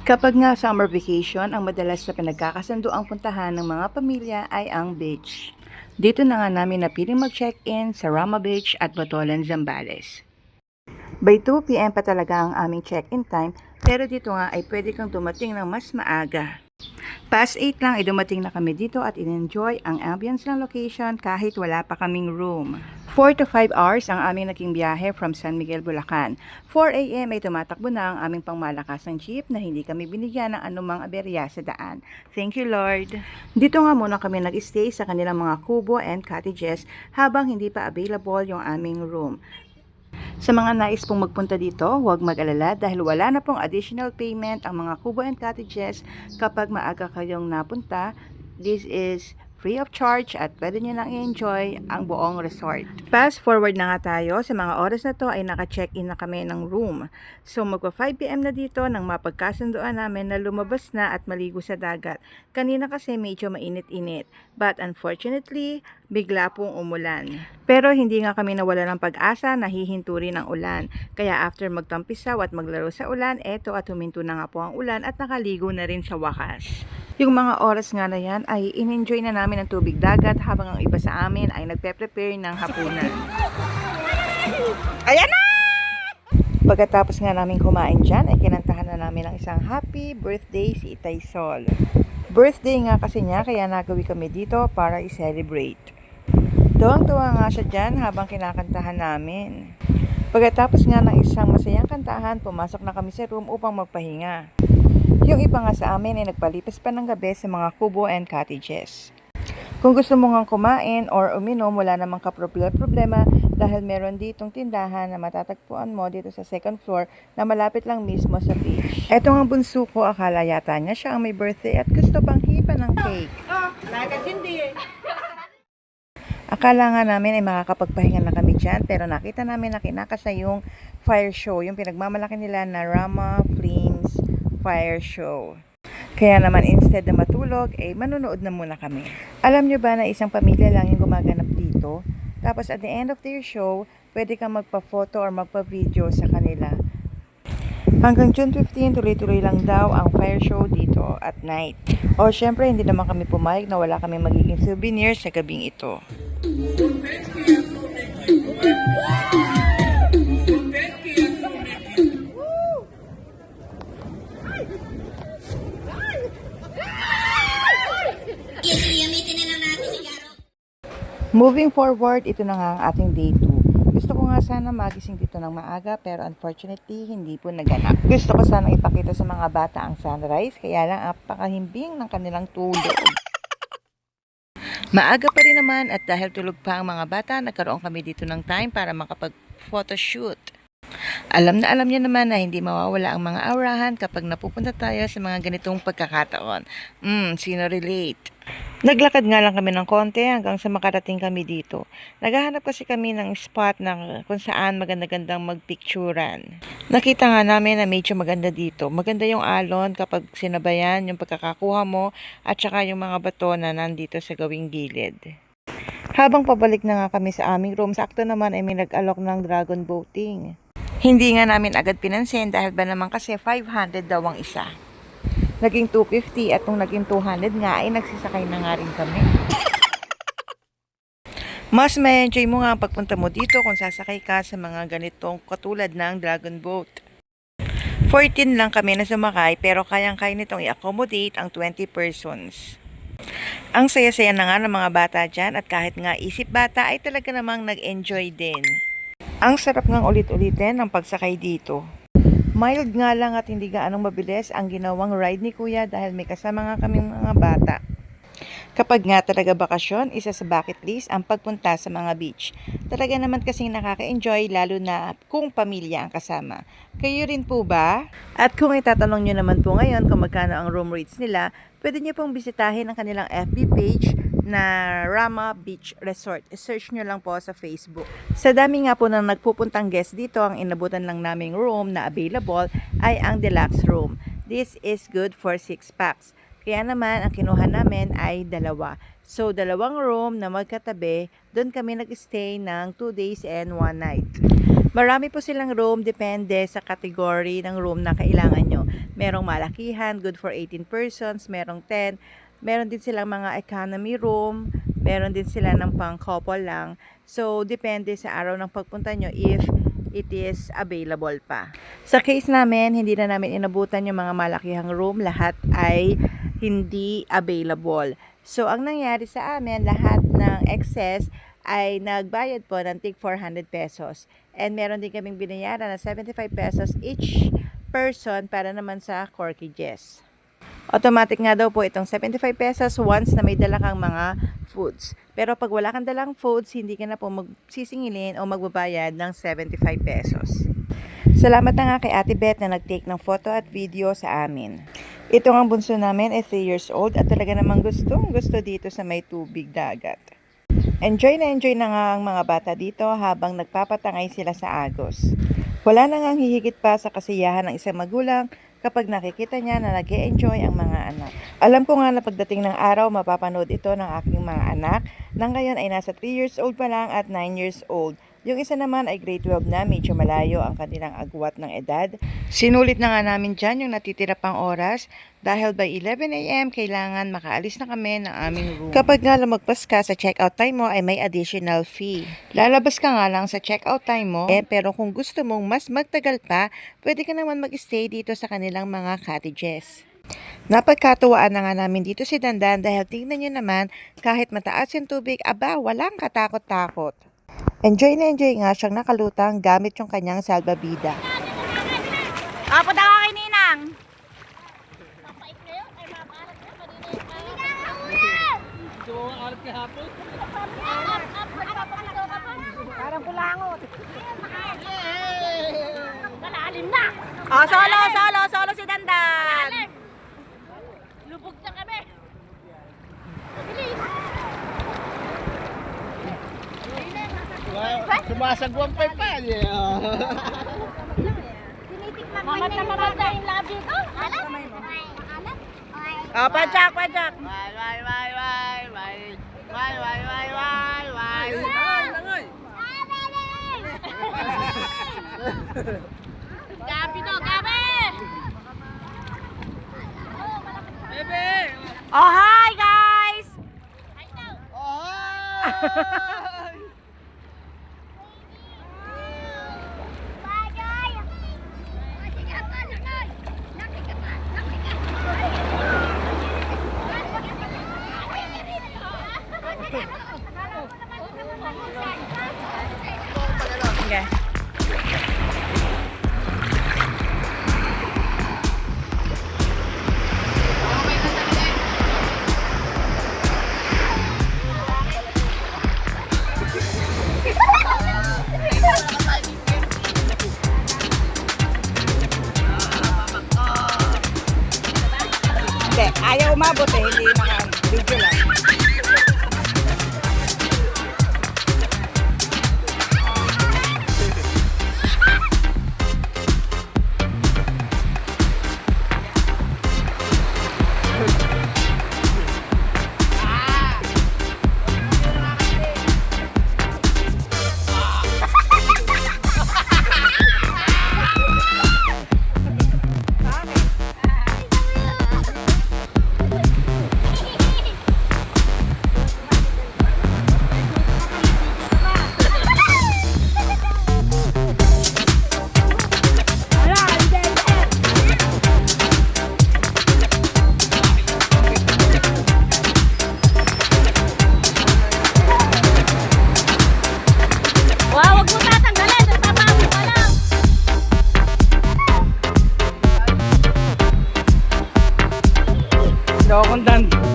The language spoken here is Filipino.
Kapag nga summer vacation, ang madalas na pinagkakasunduang puntahan ng mga pamilya ay ang beach. Dito na nga namin napiling mag-check-in sa Rama Beach at Batolan, Zambales. By 2 p.m. pa talaga ang aming check-in time, pero dito nga ay pwede kang dumating ng mas maaga. Past 8 lang ay dumating na kami dito at in-enjoy ang ambience ng location kahit wala pa kaming room. 4 to 5 hours ang aming naging biyahe from San Miguel, Bulacan. 4 a.m. ay tumatakbo na ang aming pangmalakasang jeep na hindi kami binigyan ng anumang aberya sa daan. Thank you, Lord. Dito nga muna kami nag-stay sa kanilang mga kubo and cottages habang hindi pa available yung aming room. Sa mga nais pong magpunta dito, huwag mag-alala dahil wala na pong additional payment ang mga kubo and cottages kapag maaga kayong napunta. This is free of charge at pwede nyo nang i-enjoy ang buong resort. Fast forward na nga tayo, sa mga oras na to ay naka-check-in na kami ng room. So magpa 5 p.m. na dito nang mapagkasunduan namin na lumabas na at maligo sa dagat. Kanina kasi medyo mainit-init, but unfortunately, bigla pong umulan. Pero hindi nga kami nawala ng pag-asa, nahihinto rin ang ulan. Kaya after magtampisaw at maglaro sa ulan, eto at huminto na nga po ang ulan at nakaligo na rin sa wakas. Yung mga oras nga na yan ay in-enjoy na namin ang tubig dagat habang ang iba sa amin ay nagpe-prepare ng hapunan. Ayan na! Pagkatapos nga namin kumain dyan, ay kinantahan na namin ang isang happy birthday si Itay Sol. Birthday nga kasi niya, kaya nagawi kami dito para i-celebrate. Tuwang-tuwa nga siya dyan habang kinakantahan namin. Pagkatapos nga ng isang masayang kantahan, pumasok na kami sa room upang magpahinga. Yung iba nga sa amin ay nagpalipas pa ng gabi sa mga kubo and cottages. Kung gusto mo nga kumain or uminom, wala namang kaproblema dahil meron ditong tindahan na matatagpuan mo dito sa second floor na malapit lang mismo sa beach. Eto nga bunso ko, akala yata niya siya ang may birthday at gusto pang hipa ng cake. Akala nga namin ay makakapagpahinga na kami dyan, pero nakita namin na kinakasa yung fire show, yung pinagmamalaki nila na Rama Flames Fire Show. Kaya naman instead na matulog, manonood na muna kami. Alam nyo ba na isang pamilya lang yung gumaganap dito? Tapos at the end of their show, pwede kang magpa-photo or magpa-video sa kanila. Hanggang June 15, tuloy-tuloy lang daw ang fire show dito at night. O syempre, hindi naman kami pumayag na wala kami magiging souvenir sa gabing ito. Moving forward, ito na nga ang ating day 2. Gusto ko nga sana magising dito ng maaga pero unfortunately hindi po naganap. Gusto ko sana ipakita sa mga bata ang sunrise kaya lang apakahimbing ng kanilang tulog. Maaga pa rin naman at dahil tulog pa ang mga bata, nagkaroon kami dito ng time para makapag-photoshoot. Alam niya naman na hindi mawawala ang mga aurahan kapag napupunta tayo sa mga ganitong pagkakataon. Sino relate? Naglakad nga lang kami ng konti hanggang sa makarating kami dito. Naghahanap kasi kami ng spot na kung saan maganda-gandang magpicturan. Nakita nga namin na medyo maganda dito. Maganda yung alon kapag sinabayan yung pagkakakuha mo at saka yung mga bato na nandito sa gawing gilid. Habang pabalik na nga kami sa aming room, sakto naman ay may nag-alok ng dragon boating. Hindi nga namin agad pinansin dahil ba naman kasi 500 daw ang isa. Naging 250 at nung naging 200 nga ay nagsisakay na nga rin kami. Mas may enjoy mo nga ang pagpunta mo dito kung sasakay ka sa mga ganitong katulad ng dragon boat. 14 lang kami na sumakay pero kayang-kaya nitong i-accommodate ang 20 persons. Ang saya-saya na nga ng mga bata dyan at kahit nga isip bata ay talaga namang nag-enjoy din. Ang sarap ngang ulit-ulitin ng pagsakay dito. Mild nga lang at hindi gaanong mabilis ang ginawang ride ni Kuya dahil may kasama nga kaming mga bata. Kapag nga talaga bakasyon, isa sa bucket list ang pagpunta sa mga beach. Talaga naman kasing nakaka-enjoy lalo na kung pamilya ang kasama. Kayo rin po ba? At kung itatanong nyo naman po ngayon kung magkano ang room rates nila, pwede nyo pong bisitahin ang kanilang FB page na Rama Beach Resort. Search nyo lang po sa Facebook. Sa dami nga po ng nagpupuntang guest dito, ang inabutan lang naming room na available ay ang deluxe room. This is good for 6 packs. Kaya naman, ang kinuha namin ay 2. So, 2 room na magkatabi, doon kami nag-stay ng 2 days and 1 night. Marami po silang room, depende sa category ng room na kailangan nyo. Merong malakihan, good for 18 persons, merong 10. Meron din silang mga economy room, meron din sila ng pang couple lang. So, depende sa araw ng pagpunta nyo if it is available pa. Sa case namin, hindi na namin inabutan yung mga malakihang room, lahat ay hindi available. So, ang nangyari sa amin, lahat ng excess ay nagbayad po ng tig 400 pesos. And meron din kaming binayaran na 75 pesos each person para naman sa corkages. Automatic nga daw po itong 75 pesos once na may dala kang mga foods. Pero pag wala kang dalang foods, hindi ka na po magsisingilin o magbabayad ng 75 pesos. Salamat na nga kay Ate Beth na nag-take ng photo at video sa amin. Ito ang bunso namin ay 3 years old at talaga namang gusto dito sa may tubig dagat. Enjoy na nga ang mga bata dito habang nagpapatangay sila sa agos. Wala na ngang hihigit pa sa kasiyahan ng isang magulang kapag nakikita niya na nag-e-enjoy ang mga anak. Alam ko nga na pagdating ng araw, mapapanood ito ng aking mga anak na ngayon ay nasa 3 years old pa lang at 9 years old. Yung isa naman ay grade 12 na, medyo malayo ang kanilang agwat ng edad. Sinulit na nga namin dyan yung natitira pang oras dahil by 11 AM kailangan makaalis na kami ng aming room. Kapag nga lumagpas ka sa checkout time mo ay may additional fee. Lalabas ka nga lang sa checkout time mo, pero kung gusto mong mas magtagal pa, pwede ka naman mag-stay dito sa kanilang mga cottages. Napagkatuwaan na nga namin dito si Dandan dahil tingnan nyo naman kahit mataas yung tubig, aba walang katakot-takot. Enjoy na enjoy nga siyang nakalutang gamit yung kanyang salbabida. Apo daw kay Ninang. Parang pulangot. Malalim na. Oh, solo si Dandan. Lubog na kami. Sumasagwang pa pa. Mamat na mamat na yung labi ko. Alat? Oh, padyak. Why. Gabi to, gabi! Bebe! Oh, hi guys! Okay. Hindi, ayaw umabot eh, hindi naka-video lang. Daw akong dan.